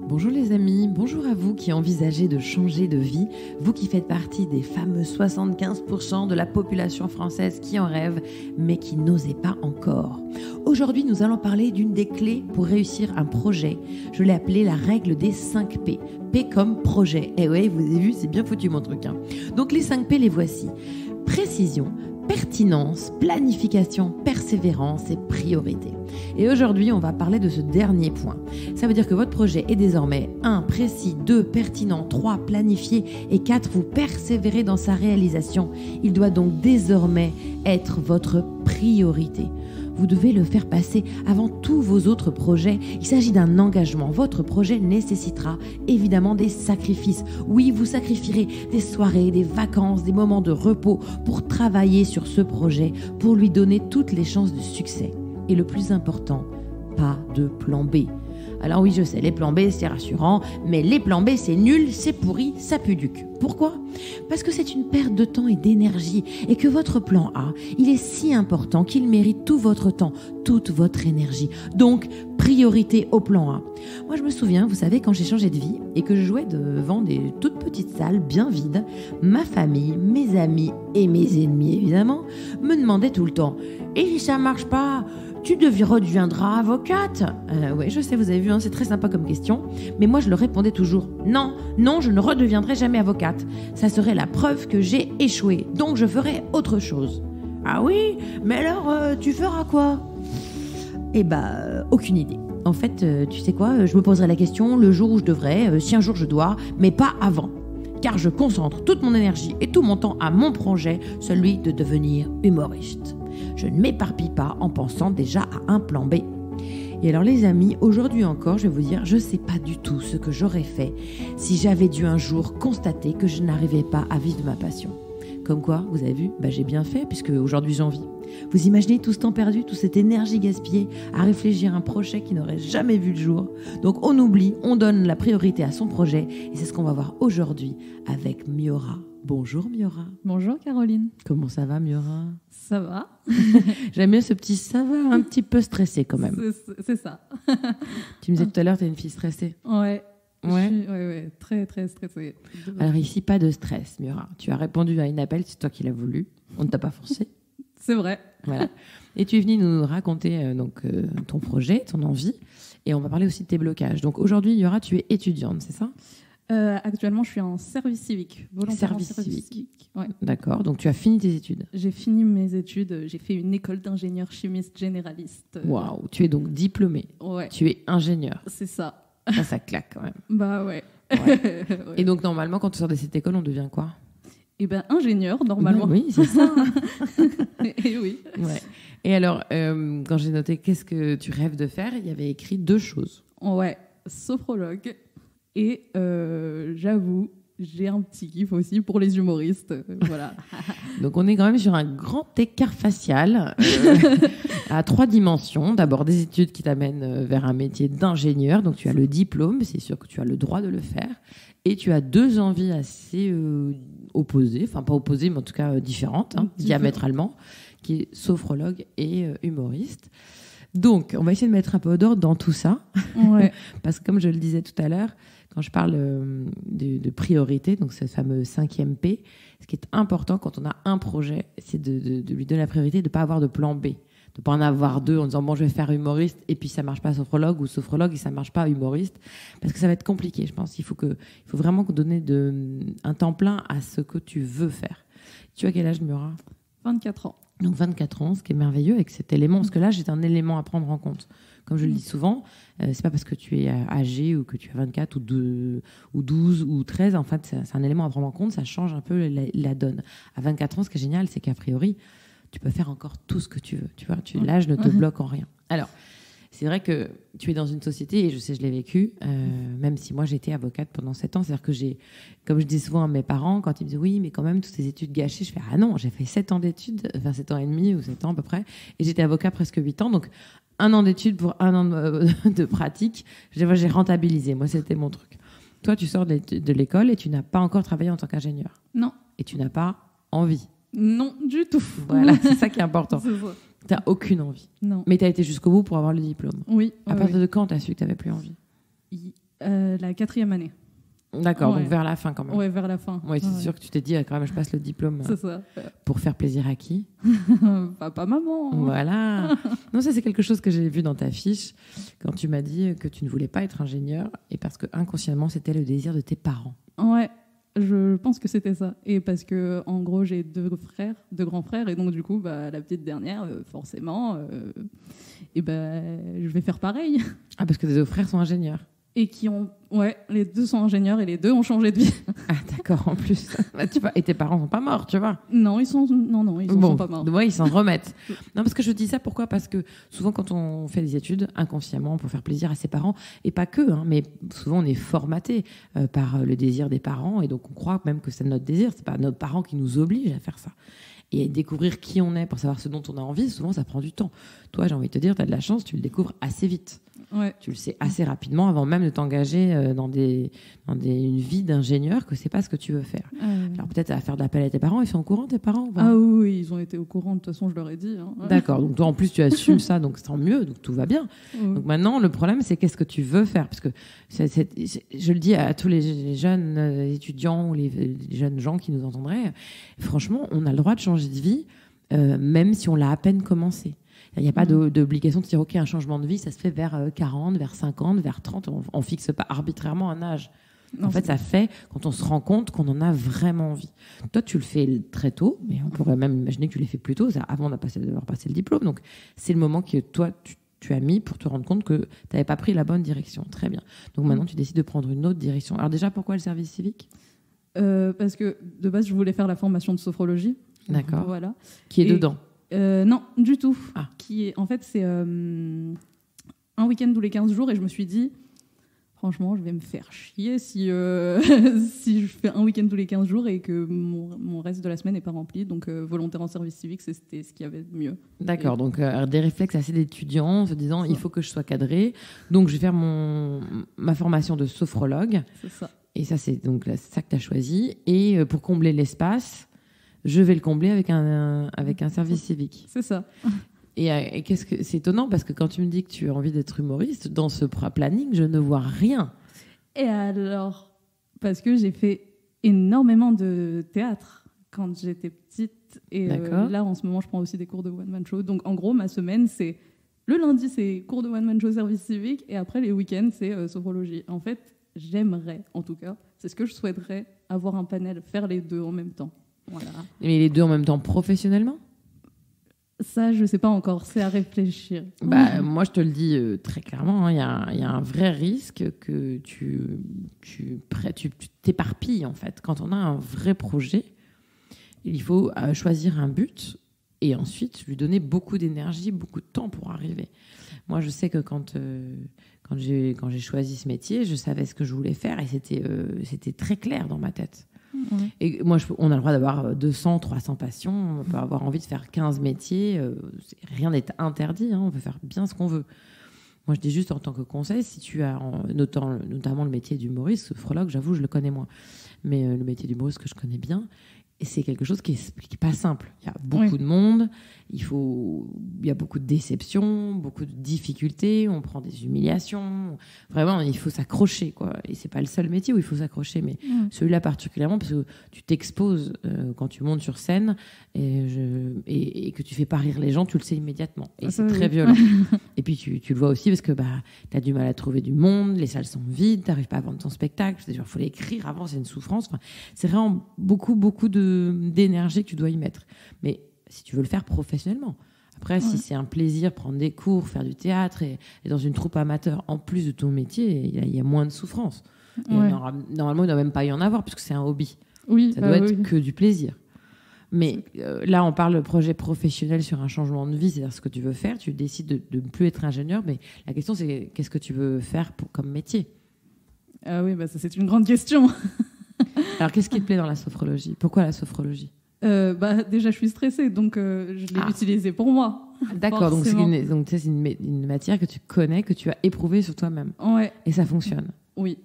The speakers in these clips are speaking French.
Bonjour les amis, bonjour à vous qui envisagez de changer de vie, vous qui faites partie des fameux 75% de la population française qui en rêve, mais qui n'osait pas encore. Aujourd'hui, nous allons parler d'une des clés pour réussir un projet. Je l'ai appelée la règle des 5 P. P comme projet. Et ouais, vous avez vu, c'est bien foutu mon truc. Donc les 5 P, les voici. Précision, pertinence, planification, persévérance et priorité. Et aujourd'hui, on va parler de ce dernier point. Ça veut dire que votre projet est désormais 1. Précis, 2. Pertinent, 3. Planifié et 4. Vous persévérez dans sa réalisation. Il doit donc désormais être votre priorité. Vous devez le faire passer avant tous vos autres projets. Il s'agit d'un engagement. Votre projet nécessitera évidemment des sacrifices. Oui, vous sacrifierez des soirées, des vacances, des moments de repos pour travailler sur ce projet, pour lui donner toutes les chances de succès. Et le plus important, pas de plan B. Alors oui, je sais, les plans B, c'est rassurant, mais les plans B, c'est nul, c'est pourri, ça pue du cul. Pourquoi ? Parce que c'est une perte de temps et d'énergie, et que votre plan A, il est si important qu'il mérite tout votre temps, toute votre énergie. Donc, priorité au plan A. Moi, je me souviens, vous savez, quand j'ai changé de vie et que je jouais devant des toutes petites salles bien vides, ma famille, mes amis et mes ennemis, évidemment, me demandaient tout le temps « Et si ça marche pas ? Tu redeviendras avocate ?» Oui, je sais, vous avez vu, c'est très sympa comme question. Mais moi, je leur répondais toujours « Non, je ne redeviendrai jamais avocate. Ça serait la preuve que j'ai échoué. Donc, je ferai autre chose. » « Ah oui, mais alors, tu feras quoi ?» Eh ben, aucune idée. En fait, tu sais quoi, je me poserai la question le jour où je devrais, si un jour je dois, mais pas avant. Car je concentre toute mon énergie et tout mon temps à mon projet, celui de devenir humoriste. Je ne m'éparpille pas en pensant déjà à un plan B. Et alors les amis, aujourd'hui encore, je vais vous dire, je ne sais pas du tout ce que j'aurais fait si j'avais dû un jour constater que je n'arrivais pas à vivre de ma passion. Comme quoi, vous avez vu, j'ai bien fait puisque aujourd'hui j'en vis. Vous imaginez tout ce temps perdu, toute cette énergie gaspillée à réfléchir à un projet qui n'aurait jamais vu le jour. Donc on oublie, on donne la priorité à son projet et c'est ce qu'on va voir aujourd'hui avec Miora. Bonjour Miora. Bonjour Caroline. Comment ça va Miora ? Ça va. J'aime bien ce petit ça va, un petit peu stressé quand même. C'est ça. Tu me disais tout à l'heure, tu es une fille stressée. Ouais. Ouais. Très très stressée. Alors ici, pas de stress Miora. Tu as répondu à une appel, c'est toi qui l'as voulu. On ne t'a pas forcé. C'est vrai. Voilà. Et tu es venue nous raconter ton projet, ton envie. Et on va parler aussi de tes blocages. Donc aujourd'hui, Miora, tu es étudiante, c'est ça ? Actuellement, je suis en service civique, volontaire en service civique. Ouais. D'accord, donc tu as fini tes études. J'ai fini mes études, j'ai fait une école d'ingénieur chimiste généraliste. Waouh, tu es donc diplômée. Ouais. Tu es ingénieur. C'est ça. Ça claque quand même. Bah ouais. Ouais. Et donc normalement, quand tu sors de cette école, on devient quoi ? Eh ben ingénieur, normalement. Oui, c'est ça. Et oui. Ouais. Et alors, quand j'ai noté qu'est-ce que tu rêves de faire, il y avait écrit 2 choses. Ouais, sophrologue. Et j'avoue, j'ai un petit kiff aussi pour les humoristes. Voilà. Donc on est quand même sur un grand écart facial à 3 dimensions. D'abord des études qui t'amènent vers un métier d'ingénieur. Donc tu as le diplôme, c'est sûr que tu as le droit de le faire. Et tu as 2 envies assez opposées, enfin pas opposées, mais en tout cas différentes, diamétralement, qui est sophrologue et humoriste. Donc, on va essayer de mettre un peu d'ordre dans tout ça. Ouais. Parce que comme je le disais tout à l'heure, quand je parle de priorité, donc ce fameux 5e P, ce qui est important quand on a un projet, c'est de lui donner la priorité, de ne pas avoir de plan B. De ne pas en avoir 2 en disant, bon, je vais faire humoriste, et puis ça ne marche pas sophrologue, ou sophrologue, et ça ne marche pas humoriste. Parce que ça va être compliqué, je pense. Il faut vraiment donner un temps plein à ce que tu veux faire. Tu as quel âge, Miora ? 24 ans. Donc 24 ans, ce qui est merveilleux avec cet élément, parce que là, j'ai un élément à prendre en compte. Comme je le dis souvent, c'est pas parce que tu es âgé ou que tu as 24 ou 12 ou 13, en fait, c'est un élément à prendre en compte, ça change un peu la donne. À 24 ans, ce qui est génial, c'est qu'a priori, tu peux faire encore tout ce que tu veux. Tu vois, l'âge ne te bloque en rien. Alors, c'est vrai que tu es dans une société, et je sais, je l'ai vécu, même si moi j'étais avocate pendant 7 ans, c'est-à-dire que comme je dis souvent à mes parents, quand ils me disent oui, mais quand même, toutes ces études gâchées, je fais ah non, j'ai fait 7 ans d'études, enfin 7 ans et demi ou 7 ans à peu près, et j'étais avocat presque 8 ans, donc 1 an d'études pour 1 an de pratique, j'ai rentabilisé, moi c'était mon truc. Toi, tu sors de l'école et tu n'as pas encore travaillé en tant qu'ingénieur. Non. Et tu n'as pas envie. Non, du tout. Voilà, c'est ça qui est important. C'est ça. T'as aucune envie. Non. Mais t'as été jusqu'au bout pour avoir le diplôme. Oui. À partir de quand t'as su que t'avais plus envie ? La 4e année. D'accord, Ouais. donc vers la fin quand même. Ouais, vers la fin. Ouais, c'est sûr que tu t'es dit, quand même, je passe le diplôme C'est ça. pour faire plaisir à qui? Papa, maman. Voilà. Non, ça c'est quelque chose que j'ai vu dans ta fiche quand tu m'as dit que tu ne voulais pas être ingénieur et parce que inconsciemment c'était le désir de tes parents. Ouais, je pense que c'était ça. Et parce que, en gros, j'ai deux grands frères, et donc du coup, bah, la petite dernière, forcément, et je vais faire pareil. Ah, parce que tes deux frères sont ingénieurs. Et les deux sont ingénieurs et les deux ont changé de vie. Ah, d'accord, en plus. Bah, tu vois, et tes parents sont pas morts, tu vois. Non, ils en sont pas morts. Ouais, ils s'en remettent. Non, parce que je dis ça, pourquoi? Parce que souvent, quand on fait des études, inconsciemment, pour faire plaisir à ses parents, et pas que, hein, mais souvent, on est formaté par le désir des parents, et donc on croit même que c'est notre désir, c'est pas nos parents qui nous obligent à faire ça. Et découvrir qui on est pour savoir ce dont on a envie, souvent, ça prend du temps. Toi, j'ai envie de te dire, tu as de la chance, tu le découvres assez vite. Ouais. Tu le sais assez rapidement avant même de t'engager dans une vie d'ingénieur que c'est pas ce que tu veux faire. Alors peut-être à faire de l'appel à tes parents, ils sont au courant tes parents ou pas? Ah oui, ils ont été au courant, de toute façon je leur ai dit. Hein. D'accord, donc toi en plus tu assumes ça, donc c'est tant mieux, donc tout va bien. Donc maintenant le problème c'est qu'est-ce que tu veux faire? Parce que je le dis à tous les jeunes étudiants ou les jeunes gens qui nous entendraient, franchement on a le droit de changer de vie même si on l'a à peine commencé. Il n'y a pas d'obligation de dire, OK, un changement de vie, ça se fait vers 40, vers 50, vers 30. On ne fixe pas arbitrairement un âge. Non, en fait, ça fait quand on se rend compte qu'on en a vraiment envie. Toi, tu le fais très tôt, mais on pourrait même imaginer que tu l'aies fait plus tôt, avant d'avoir passé le diplôme. Donc, c'est le moment que toi, tu as mis pour te rendre compte que tu n'avais pas pris la bonne direction. Très bien. Donc maintenant, tu décides de prendre une autre direction. Alors déjà, pourquoi le service civique? Parce que de base, je voulais faire la formation de sophrologie. D'accord. Voilà. Qui est dedans? Non, du tout. Ah. En fait, c'est un week-end tous les 15 jours et je me suis dit, franchement, je vais me faire chier si je fais un week-end tous les 15 jours et que mon reste de la semaine n'est pas rempli. Donc, volontaire en service civique, c'était ce qu'il y avait de mieux. D'accord, donc des réflexes assez d'étudiants en se disant, il faut que je sois cadré. Donc, je vais faire ma formation de sophrologue. C'est ça. Et ça, c'est ça que tu as choisi. Et pour combler l'espace, je vais le combler avec un service civique. C'est ça. Et c'est étonnant parce que quand tu me dis que tu as envie d'être humoriste, dans ce planning, je ne vois rien. Et alors, parce que j'ai fait énormément de théâtre quand j'étais petite. Et là, en ce moment, je prends aussi des cours de one-man show. Donc, en gros, ma semaine, c'est... Le lundi, c'est cours de one-man show service civique. Et après, les week-ends, c'est sophrologie. En fait, j'aimerais, en tout cas, c'est ce que je souhaiterais, avoir un panel, faire les deux en même temps. Voilà. Mais les deux en même temps professionnellement? Ça, je sais pas encore, c'est à réfléchir. Moi, je te le dis très clairement, il y a un vrai risque que tu t'éparpilles en fait. Quand on a un vrai projet, il faut choisir un but et ensuite lui donner beaucoup d'énergie, beaucoup de temps pour arriver. Moi, je sais que quand j'ai choisi ce métier, je savais ce que je voulais faire et c'était très clair dans ma tête. Et moi, on a le droit d'avoir 200, 300 passions. On peut avoir envie de faire 15 métiers. Rien n'est interdit. Hein, on peut faire bien ce qu'on veut. Moi, je dis juste en tant que conseil, si tu as notamment le métier d'humoriste, sophrologue, j'avoue, je le connais moins. Mais le métier d'humoriste que je connais bien, et c'est quelque chose qui est pas simple. Il y a beaucoup de monde, il y a beaucoup de déceptions, beaucoup de difficultés, on prend des humiliations. Vraiment, il faut s'accrocher, quoi. Et c'est pas le seul métier où il faut s'accrocher, mais celui-là particulièrement, parce que tu t'exposes quand tu montes sur scène et que tu fais pas rire les gens, tu le sais immédiatement. Et c'est très violent. Et puis tu le vois aussi parce que tu as du mal à trouver du monde, les salles sont vides, tu n'arrives pas à vendre ton spectacle. Il faut l'écrire avant, c'est une souffrance. Enfin, c'est vraiment beaucoup d'énergie que tu dois y mettre. Mais si tu veux le faire professionnellement. Après, si c'est un plaisir, prendre des cours, faire du théâtre et dans une troupe amateur, en plus de ton métier, il y a moins de souffrance. Normalement, il ne doit même pas y en avoir puisque c'est un hobby. Ça doit être que du plaisir. Mais là, on parle de projet professionnel sur un changement de vie, c'est-à-dire ce que tu veux faire. Tu décides de ne plus être ingénieur, mais la question, c'est qu'est-ce que tu veux faire comme métier? Ah oui, ça c'est une grande question. Alors, qu'est-ce qui te plaît dans la sophrologie? Pourquoi la sophrologie? Déjà, je suis stressée, donc je l'ai utilisée pour moi. D'accord, donc c'est une matière que tu connais, que tu as éprouvée sur toi-même. Ouais. Et ça fonctionne. Oui,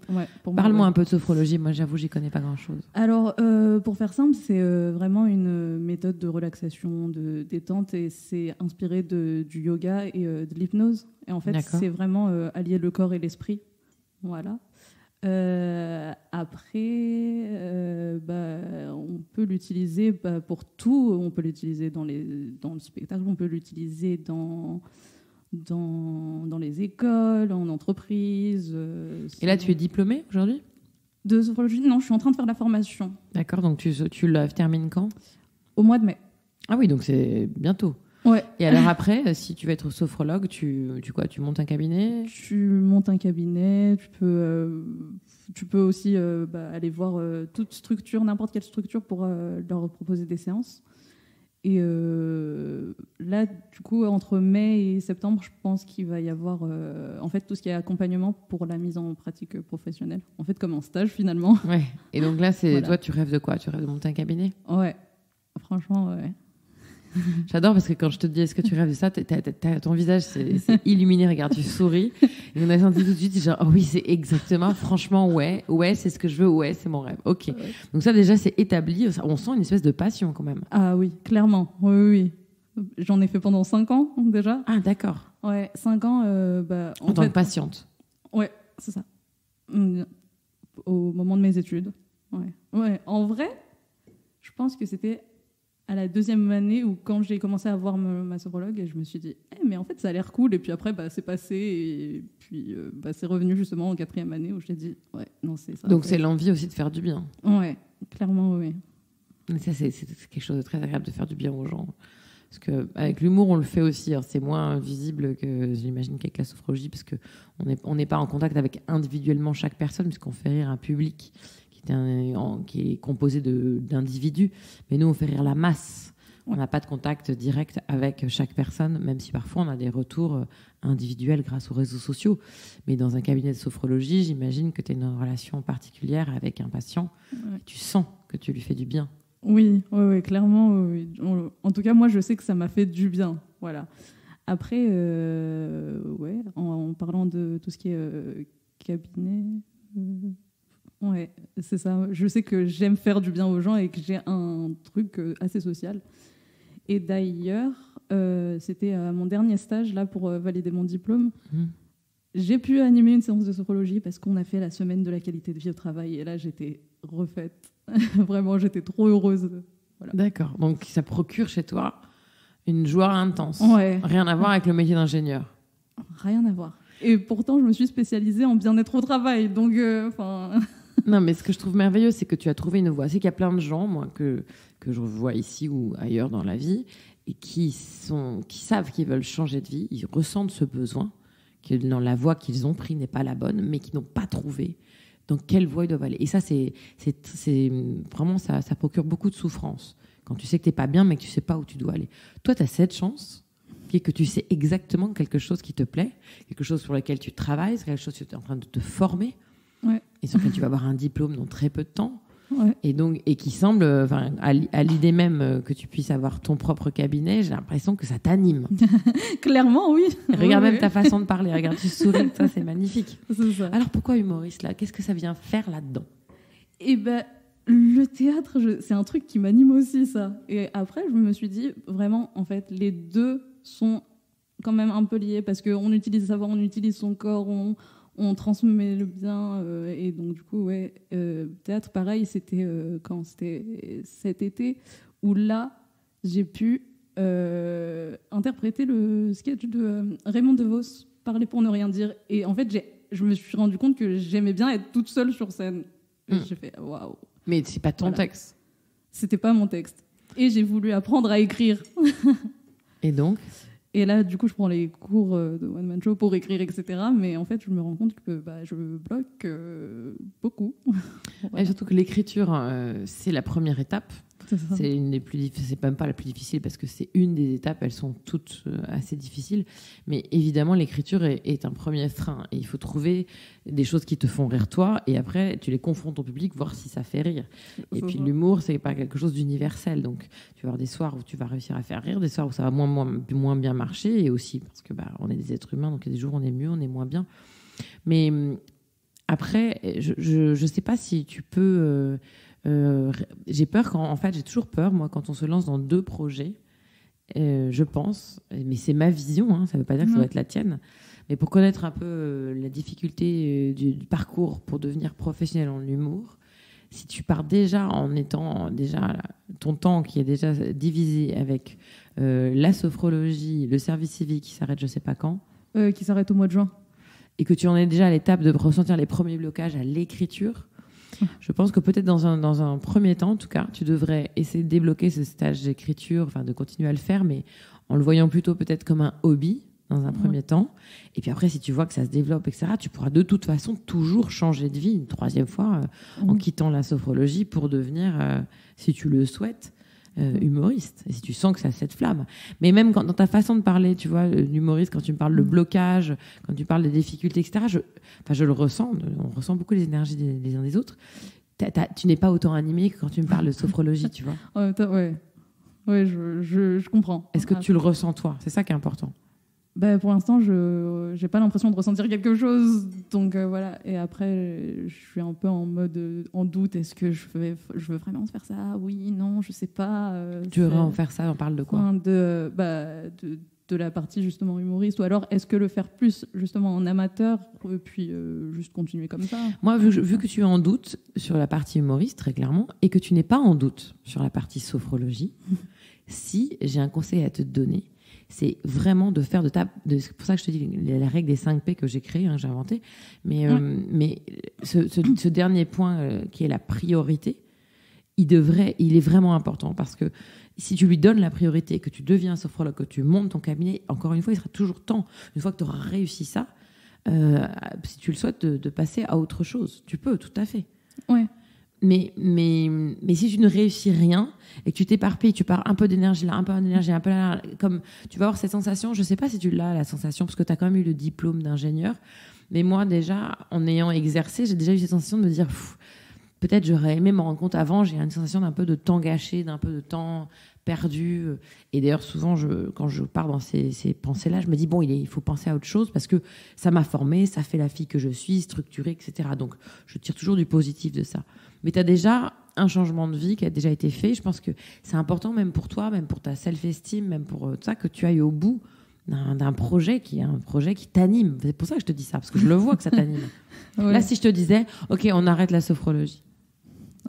Parle-moi un peu de sophrologie. Moi, j'avoue, j'y connais pas grand-chose. Alors, pour faire simple, c'est vraiment une méthode de relaxation, de détente, et c'est inspiré du yoga et de l'hypnose. Et en fait, c'est vraiment allier le corps et l'esprit. Voilà. Après, on peut l'utiliser pour tout. On peut l'utiliser dans le spectacle, on peut l'utiliser dans les écoles, en entreprise. Et là, tu es diplômée aujourd'hui ? De sophrologie ? Non, je suis en train de faire la formation. D'accord, donc tu la termines quand ? Au mois de mai. Ah oui, donc c'est bientôt. Ouais. Et alors après, si tu veux être sophrologue, tu montes un cabinet ? Tu montes un cabinet, tu peux aussi aller voir toute structure, n'importe quelle structure pour leur proposer des séances. Et là, du coup, entre mai et septembre, je pense qu'il va y avoir en fait tout ce qui est accompagnement pour la mise en pratique professionnelle. En fait, comme un stage finalement. Ouais. Et donc là, Voilà. Toi, tu rêves de quoi ? Tu rêves de monter un cabinet ? Ouais. Franchement, ouais. J'adore parce que quand je te dis est-ce que tu rêves de ça, ton visage c'est illuminé, regarde, tu souris. Et on a senti tout de suite, genre, oh oui, c'est exactement, franchement, ouais, c'est ce que je veux, ouais, c'est mon rêve. Ok. Ouais. Donc ça, déjà, c'est établi. On sent une espèce de passion quand même. Ah oui, clairement. Oui. J'en ai fait pendant 5 ans déjà. Ah, d'accord. Ouais, 5 ans. En tant que patiente. Ouais, c'est ça. Au moment de mes études. Ouais. En vrai, je pense que c'était à la 2e année où quand j'ai commencé à voir ma sophrologue, je me suis dit mais en fait ça a l'air cool, et puis après c'est passé, et puis c'est revenu justement en 4e année où j'ai dit ouais, non, c'est ça. Donc c'est l'envie aussi de faire du bien. Ouais, clairement, oui. Mais ça c'est quelque chose de très agréable de faire du bien aux gens, parce que avec l'humour on le fait aussi. Alors, c'est moins visible que j'imagine qu'avec la sophrologie, parce que on n'est pas en contact avec individuellement chaque personne, puisqu'on fait rire un public qui est composé d'individus, mais nous on fait rire la masse. On n'a pas de contact direct avec chaque personne, même si parfois on a des retours individuels grâce aux réseaux sociaux. Mais dans un cabinet de sophrologie, j'imagine que tu as une relation particulière avec un patient. Ouais. Tu sens que tu lui fais du bien. Oui, clairement. Oui. En tout cas, moi je sais que ça m'a fait du bien. Voilà. Après, en parlant de tout ce qui est cabinet... Ouais, c'est ça. Je sais que j'aime faire du bien aux gens et que j'ai un truc assez social. Et d'ailleurs, c'était à mon dernier stage là pour valider mon diplôme. J'ai pu animer une séance de sophrologie parce qu'on a fait la semaine de la qualité de vie au travail. Et là, j'étais refaite. Vraiment, j'étais trop heureuse. Voilà. D'accord. Donc, ça procure chez toi une joie intense. Ouais. Rien à voir avec le métier d'ingénieur. Rien à voir. Et pourtant, je me suis spécialisée en bien-être au travail. Donc, Non, mais ce que je trouve merveilleux, c'est que tu as trouvé une voie. C'est qu'il y a plein de gens, moi, que je vois ici ou ailleurs dans la vie, et qui savent qu'ils veulent changer de vie, ils ressentent ce besoin, que dans la voie qu'ils ont prise n'est pas la bonne, mais qui n'ont pas trouvé dans quelle voie ils doivent aller. Et ça, c'est vraiment, ça procure beaucoup de souffrance. Quand tu sais que tu n'es pas bien, mais que tu ne sais pas où tu dois aller. Toi, tu as cette chance, qui est que tu sais exactement quelque chose qui te plaît, quelque chose sur lequel tu travailles, quelque chose que tu es en train de te former. Ouais. Et sur lequel tu vas avoir un diplôme dans très peu de temps. Ouais. Et qui semble, à l'idée même que tu puisses avoir ton propre cabinet, j'ai l'impression que ça t'anime. Clairement, oui. Regarde même ta façon de parler, regarde, tu souris, ça c'est magnifique. C'est ça. Alors pourquoi humoriste là ? Qu'est-ce que ça vient faire là-dedans ? Le théâtre, c'est un truc qui m'anime aussi, ça. Et après, je me suis dit, vraiment, en fait, les deux sont quand même un peu liés, parce qu'on utilise le savoir, on utilise son corps, on transmet le bien, et donc du coup théâtre pareil, c'était quand c'était cet été où là j'ai pu interpréter le sketch de Raymond DeVos, Parler pour ne rien dire, et en fait je me suis rendu compte que j'aimais bien être toute seule sur scène. J'ai fait waouh. Mais c'est pas ton texte. C'était pas mon texte, et j'ai voulu apprendre à écrire. Et donc Et là, du coup, je prends les cours de One Man Show pour écrire, etc. Mais en fait, je me rends compte que je bloque beaucoup. Voilà. Et surtout que l'écriture, c'est la première étape. C'est une des plus c'est même pas la plus difficile, parce que c'est une des étapes. Elles sont toutes assez difficiles. Mais évidemment, l'écriture est un premier frein. Et il faut trouver des choses qui te font rire toi. Et après, tu les confrontes au public, voir si ça fait rire. Et puis l'humour, c'est pas quelque chose d'universel. Donc, tu vas avoir des soirs où tu vas réussir à faire rire, des soirs où ça va moins bien marcher. Et aussi parce que on est des êtres humains. Donc, il y a des jours où on est mieux, on est moins bien. Mais après, je sais pas si tu peux... j'ai peur j'ai toujours peur, moi, quand on se lance dans 2 projets, je pense, mais c'est ma vision, hein, ça veut pas dire que ça va être la tienne. Mais pour connaître un peu la difficulté du parcours pour devenir professionnel en humour, si tu pars déjà en étant déjà ton temps qui est déjà divisé avec la sophrologie, le service civique qui s'arrête je sais pas quand. Qui s'arrête au mois de juin. Et que tu en es déjà à l'étape de ressentir les premiers blocages à l'écriture, je pense que peut-être dans un premier temps, en tout cas, tu devrais essayer de débloquer ce stage d'écriture, enfin de continuer à le faire, mais en le voyant plutôt peut-être comme un hobby dans un premier temps. Et puis après, si tu vois que ça se développe, etc., tu pourras de toute façon toujours changer de vie une troisième fois en quittant la sophrologie pour devenir, si tu le souhaites, humoriste, et si tu sens que ça a cette flamme. Mais même dans ta façon de parler, tu vois, l'humoriste, quand tu me parles le blocage, quand tu parles des difficultés, etc., je le ressens, on ressent beaucoup les énergies des uns des autres. Tu n'es pas autant animé que quand tu me parles de sophrologie, tu vois. Ouais, je comprends. Est-ce que tu le ressens, toi? C'est ça qui est important. Pour l'instant, je n'ai pas l'impression de ressentir quelque chose. Donc voilà. Et après, je suis un peu en mode en doute. Est-ce que je veux vraiment faire ça? Oui, non, je ne sais pas. Tu veux en faire ça? On parle de quoi? De la partie justement humoriste. Ou alors, est-ce que le faire plus justement en amateur, puis juste continuer comme ça? Moi, vu que tu es en doute sur la partie humoriste, très clairement, et que tu n'es pas en doute sur la partie sophrologie, si j'ai un conseil à te donner, c'est vraiment de faire c'est pour ça que je te dis la règle des 5 P que j'ai créée, j'ai inventé. Mais ce dernier point qui est la priorité, il est vraiment important parce que si tu lui donnes la priorité, que tu deviens sophrologue, que tu montes ton cabinet, encore une fois, il sera toujours temps, une fois que tu auras réussi ça, si tu le souhaites, de passer à autre chose. Tu peux, tout à fait. Ouais. Mais si tu ne réussis rien et que tu t'éparpilles, tu pars un peu d'énergie là, un peu d'énergie, un peu là, comme tu vas avoir cette sensation, je ne sais pas si tu l'as, la sensation, parce que tu as quand même eu le diplôme d'ingénieur, mais moi déjà, en ayant exercé, j'ai déjà eu cette sensation de me dire, peut-être j'aurais aimé me rendre compte avant, j'ai une sensation d'un peu de temps gâché, d'un peu de temps perdu. Et d'ailleurs, souvent, quand je pars dans ces pensées-là, je me dis, bon, il faut penser à autre chose parce que ça m'a formée, ça fait la fille que je suis, structurée, etc. Donc, je tire toujours du positif de ça. Mais tu as déjà un changement de vie qui a déjà été fait. Je pense que c'est important, même pour toi, même pour ta self-esteem, même pour ça, que tu ailles au bout d'un projet qui est un projet qui t'anime. C'est pour ça que je te dis ça, parce que je le vois que ça t'anime. Ouais. Là, si je te disais, OK, on arrête la sophrologie.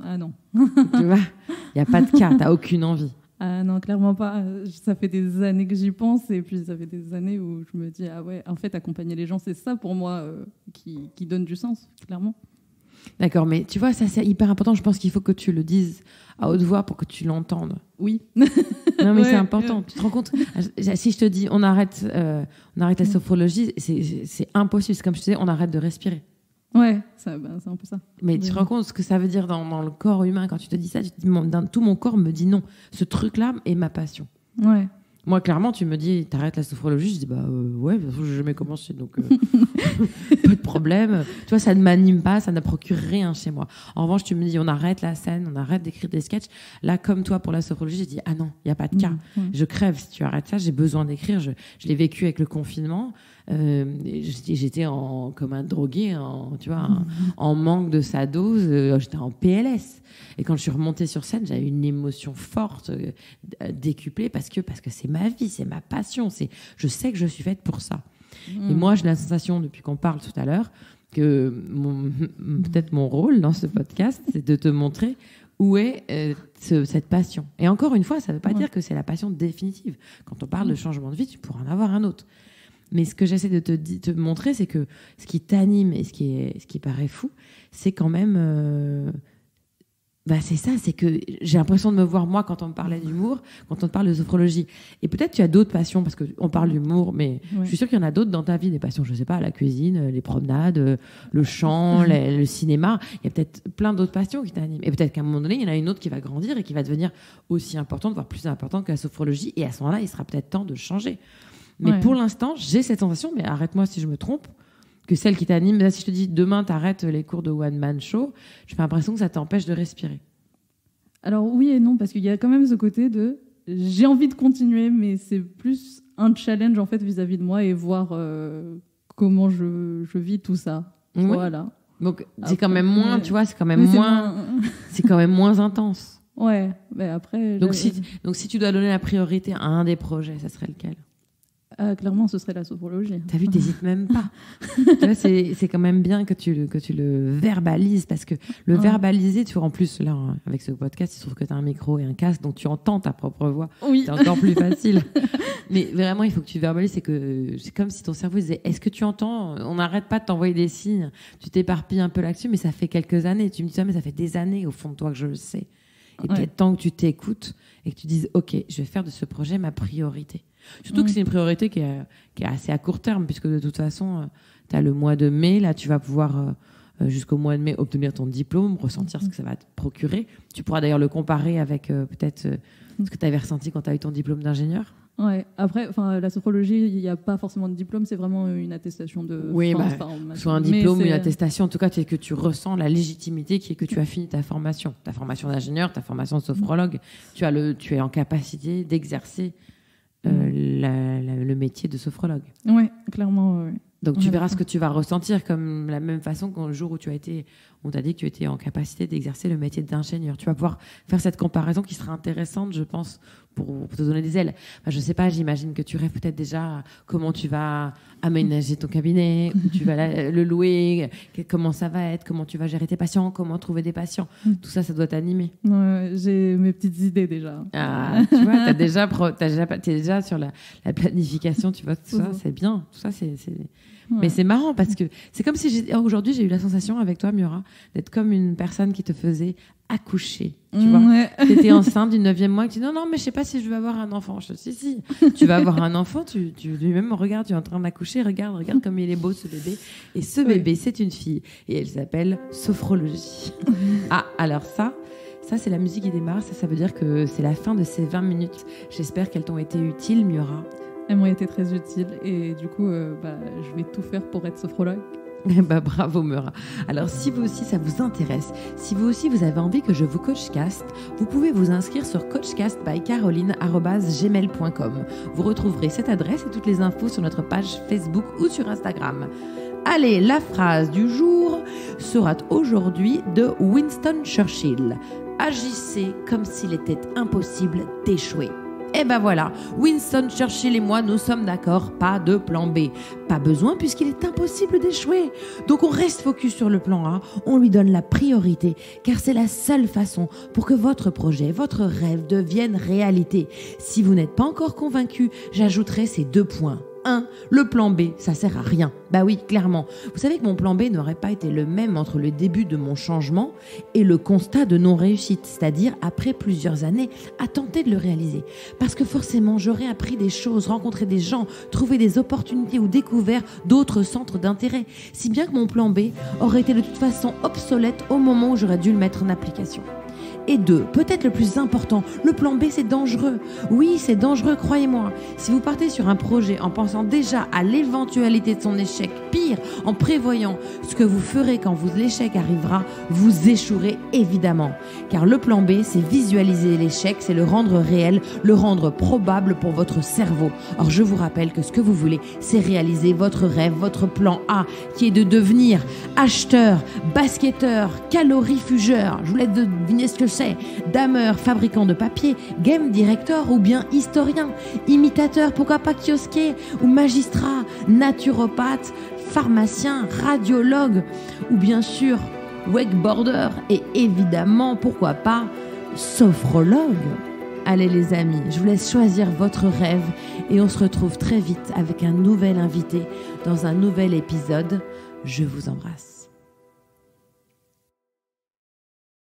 Ah non. Tu vois, il n'y a pas de cas, tu n'as aucune envie. Ah non, clairement pas. Ça fait des années que j'y pense et puis ça fait des années où je me dis, ah ouais, en fait, accompagner les gens, c'est ça pour moi qui donne du sens, clairement. D'accord, mais tu vois, ça c'est hyper important. Je pense qu'il faut que tu le dises à haute voix pour que tu l'entendes. Oui. Non, mais c'est important. Tu te rends compte? Si je te dis on arrête la sophrologie, c'est impossible. C'est comme je te disais, on arrête de respirer. Ouais, c'est un peu ça. Mais tu te rends compte ce que ça veut dire dans le corps humain quand tu te dis ça? Tu te dis, tout mon corps me dit non. Ce truc-là est ma passion. Ouais. Moi, clairement, tu me dis, t'arrêtes la sophrologie. Je dis, ouais, de toute façon, je n'ai jamais commencé, donc pas de problème. Tu vois, ça ne m'anime pas, ça ne procure rien chez moi. En revanche, tu me dis, on arrête la scène, on arrête d'écrire des sketchs. Là, comme toi, pour la sophrologie, je dis, ah non, il n'y a pas de cas. Je crève si tu arrêtes ça, j'ai besoin d'écrire. Je l'ai vécu avec le confinement. J'étais comme un drogué, en manque de sa dose. J'étais en PLS. Et quand je suis remontée sur scène, j'avais une émotion forte, décuplée, parce que c'est ma vie, c'est ma passion. Je sais que je suis faite pour ça. Et moi, j'ai la sensation, depuis qu'on parle tout à l'heure, que peut-être mon rôle dans ce podcast, c'est de te montrer où est cette passion. Et encore une fois, ça ne veut pas dire que c'est la passion définitive. Quand on parle de changement de vie, tu pourras en avoir un autre. Mais ce que j'essaie de te montrer, c'est que ce qui t'anime et ce qui paraît fou, c'est quand même... c'est ça, c'est que j'ai l'impression de me voir, moi, quand on me parlait d'humour, quand on te parle de sophrologie. Et peut-être tu as d'autres passions, parce qu'on parle d'humour, mais je suis sûre qu'il y en a d'autres dans ta vie, des passions, je ne sais pas, la cuisine, les promenades, le chant, le cinéma. Il y a peut-être plein d'autres passions qui t'animent. Et peut-être qu'à un moment donné, il y en a une autre qui va grandir et qui va devenir aussi importante, voire plus importante que la sophrologie. Et à ce moment-là, il sera peut-être temps de changer. Mais pour l'instant, j'ai cette sensation, mais arrête-moi si je me trompe, que celle qui t'anime, là, si je te dis demain t'arrêtes les cours de one man show, j'ai l'impression que ça t'empêche de respirer. Alors oui et non, parce qu'il y a quand même ce côté de j'ai envie de continuer, mais c'est plus un challenge en fait vis-à-vis de moi et voir comment je vis tout ça. Oui. Voilà. Donc c'est quand même moins, tu vois, c'est quand même moins intense. Ouais, mais après. Donc si tu dois donner la priorité à un des projets, ça serait lequel? Clairement, ce serait la sophrologie. T'as vu, t'hésites même pas. Tu vois, c'est quand même bien que tu le verbalises, parce que le verbaliser, tu vois, en plus, là, avec ce podcast, il se trouve que tu as un micro et un casque, donc tu entends ta propre voix. Oui. C'est encore plus facile. Mais vraiment, il faut que tu verbalises. C'est comme si ton cerveau disait, est-ce que tu entends ? On n'arrête pas de t'envoyer des signes. Tu t'éparpilles un peu là-dessus, mais ça fait quelques années. Tu me dis ça, mais ça fait des années au fond de toi que je le sais. Et peut-être tant que tu t'écoutes et que tu dises, OK, je vais faire de ce projet ma priorité. Surtout que c'est une priorité qui est assez à court terme, puisque de toute façon, tu as le mois de mai, là, tu vas pouvoir, jusqu'au mois de mai, obtenir ton diplôme, ressentir ce que ça va te procurer. Tu pourras d'ailleurs le comparer avec peut-être ce que tu avais ressenti quand tu as eu ton diplôme d'ingénieur. Ouais. Après, la sophrologie, il n'y a pas forcément de diplôme, c'est vraiment une attestation de... Oui, soit un diplôme ou une attestation, en tout cas, c'est que tu ressens la légitimité qui est que tu as fini ta formation d'ingénieur, ta formation de sophrologue. Tu es en capacité d'exercer le métier de sophrologue. Oui, clairement. Ouais. Donc tu verras ce que tu vas ressentir, comme la même façon qu'au jour où on t'a dit que tu étais en capacité d'exercer le métier d'ingénieur. Tu vas pouvoir faire cette comparaison qui sera intéressante, je pense, pour te donner des ailes. Enfin, je sais pas, j'imagine que tu rêves peut-être déjà comment tu vas aménager ton cabinet, où tu vas le louer, comment ça va être, comment tu vas gérer tes patients, comment trouver des patients. Tout ça, ça doit t'animer. Ouais, j'ai mes petites idées déjà. Ah, tu vois, t'es déjà sur la planification, tu vois, tout ça, c'est bien. Tout ça, c'est... Ouais. Mais c'est marrant parce que c'est comme si aujourd'hui j'ai eu la sensation avec toi, Miura, d'être comme une personne qui te faisait accoucher. Tu vois, t'étais enceinte du 9e mois et tu dis non, mais je sais pas si je vais avoir un enfant. Je dis si, tu vas avoir un enfant, tu lui-même regarde, tu es en train d'accoucher, regarde comme il est beau ce bébé. Et ce bébé, c'est une fille et elle s'appelle Sophrologie. Ah, alors ça c'est la musique qui démarre, ça veut dire que c'est la fin de ces 20 minutes. J'espère qu'elles t'ont été utiles, Miura. Elles m'ont été très utiles et du coup, je vais tout faire pour être sophrologue. Bravo Miura. Alors si vous aussi ça vous intéresse, si vous aussi vous avez envie que je vous coachcast, vous pouvez vous inscrire sur coachcastbycaroline@gmail.com. Vous retrouverez cette adresse et toutes les infos sur notre page Facebook ou sur Instagram. Allez, la phrase du jour sera aujourd'hui de Winston Churchill. Agissez comme s'il était impossible d'échouer. Et ben voilà, Winston Churchill et moi, nous sommes d'accord, pas de plan B. Pas besoin puisqu'il est impossible d'échouer. Donc on reste focus sur le plan A, on lui donne la priorité, car c'est la seule façon pour que votre projet, votre rêve devienne réalité. Si vous n'êtes pas encore convaincu, j'ajouterai ces 2 points. 1. Le plan B, ça sert à rien. Bah oui, clairement. Vous savez que mon plan B n'aurait pas été le même entre le début de mon changement et le constat de non-réussite, c'est-à-dire après plusieurs années à tenter de le réaliser. Parce que forcément, j'aurais appris des choses, rencontré des gens, trouvé des opportunités ou découvert d'autres centres d'intérêt. Si bien que mon plan B aurait été de toute façon obsolète au moment où j'aurais dû le mettre en application. Et 2, peut-être le plus important, le plan B, c'est dangereux. Oui, c'est dangereux, croyez-moi. Si vous partez sur un projet en pensant déjà à l'éventualité de son échec, pire, en prévoyant ce que vous ferez quand l'échec arrivera, vous échouerez évidemment. Car le plan B, c'est visualiser l'échec, c'est le rendre réel, le rendre probable pour votre cerveau. Or, je vous rappelle que ce que vous voulez, c'est réaliser votre rêve, votre plan A, qui est de devenir acheteur, basketteur, calorifugeur. Je vous laisse deviner ce que c'est. Dameur, fabricant de papier, game director ou bien historien, imitateur, pourquoi pas kiosquier ou magistrat, naturopathe, pharmacien, radiologue ou bien sûr wakeboarder et évidemment, pourquoi pas, sophrologue. Allez les amis, je vous laisse choisir votre rêve et on se retrouve très vite avec un nouvel invité dans un nouvel épisode. Je vous embrasse.